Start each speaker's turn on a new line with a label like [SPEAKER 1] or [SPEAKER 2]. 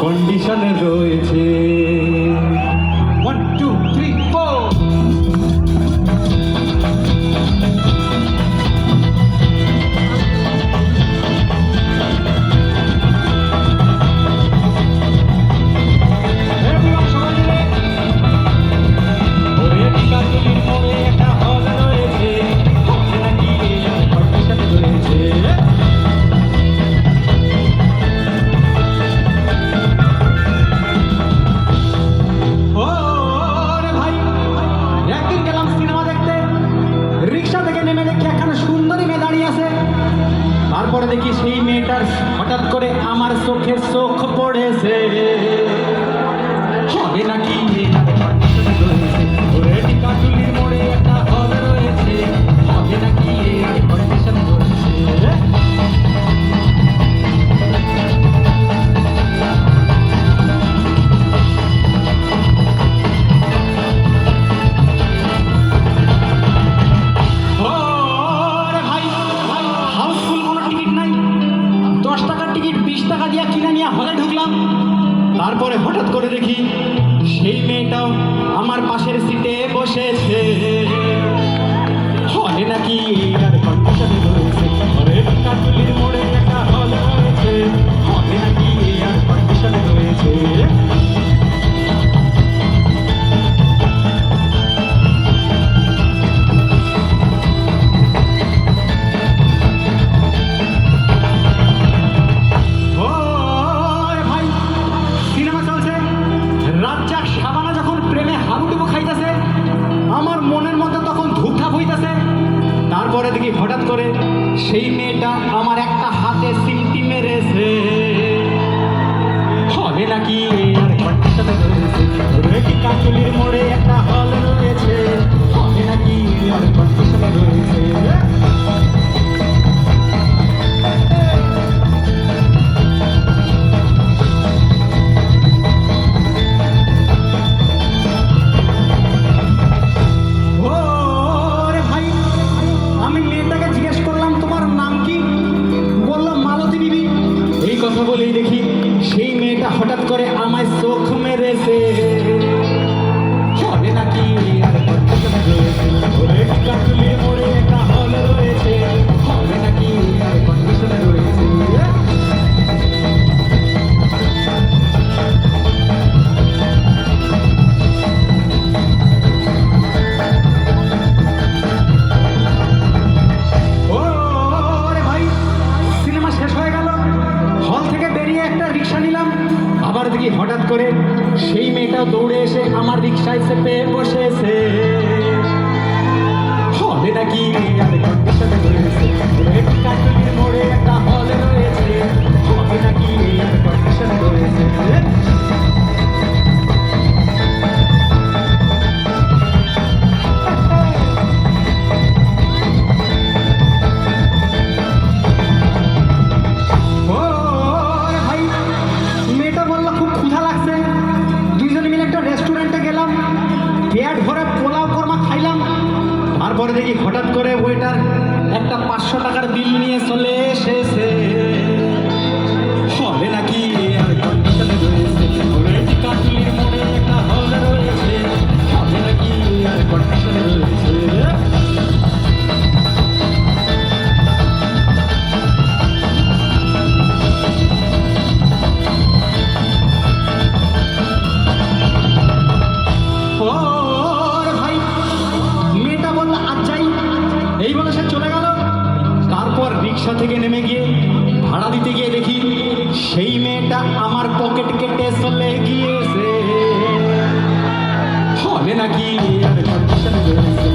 [SPEAKER 1] কন্ডিশনে রয়েছে। 1 2 3 4 তারপরে দেখি সেই মেয়েটার হঠাৎ করে আমার চোখে চোখ পড়েছে। হবে নাকি কাটুলির মোড়ে একটা হল রয়েছে, হবে নাকি কন্ডিশন রয়েছে। তারপরে হঠাৎ করে দেখি সেই মেয়েটাও আমার পাশের সিটে বসেছে। হবে নাকি আর কন্ডিশনে রয়েছে, কাটুলির মোড়ে একটা হল রয়েছে, হবে নাকি আর কন্ডিশনে রয়েছে। আমার মনের মধ্যে তখন ধূপধাপ হইতেছে। তারপরে দেখি হঠাৎ করে সেই মেয়েটা আমার একটা হাতে সিমটি মেরেছে। হবে নাকি আর কন্ডিশনে রয়েছে, কাটুলির মোড়ে একটা হল রয়েছে, হবে নাকি আর কন্ডিশনে রয়েছে। কথা বলেই দেখি সেই মেয়েটা হঠাৎ করে আমায় চোখ মেরেছে। হবে নাকি আর কন্ডিশনে রয়েছে, কাটুলির মোড়ে একটা হল রয়েছে, হবে নাকি আর কন্ডিশনে রয়েছে। আবার দেখি হঠাৎ করে সেই মেয়েটা দৌড়ে এসে আমার রিক্সায় চেপে বসেছে। হবে নাকি আর কন্ডিশনে রয়েছে, কাটুলির মোড়ে একটা হল রয়েছে, হবে নাকি আর কন্ডিশনে রয়েছে। তারপরে দেখি হঠাৎ করে ওয়েটার একটা 500 টাকার বিল নিয়ে চলে এসেছে। হবে নাকি আর কন্ডিশনে রয়েছে, কাটুলির মোড়ে একটা হল রয়েছে, হবে নাকি আর কন্ডিশনে রয়েছে। এই বলে সে চলে গেল। তারপর রিক্সা থেকে নেমে গিয়ে ভাড়া দিতে গিয়ে দেখি সেই মেয়েটা আমার পকেট কেটে চলে গিয়েছে। হবে নাকি আর কন্ডিশনে রয়েছে,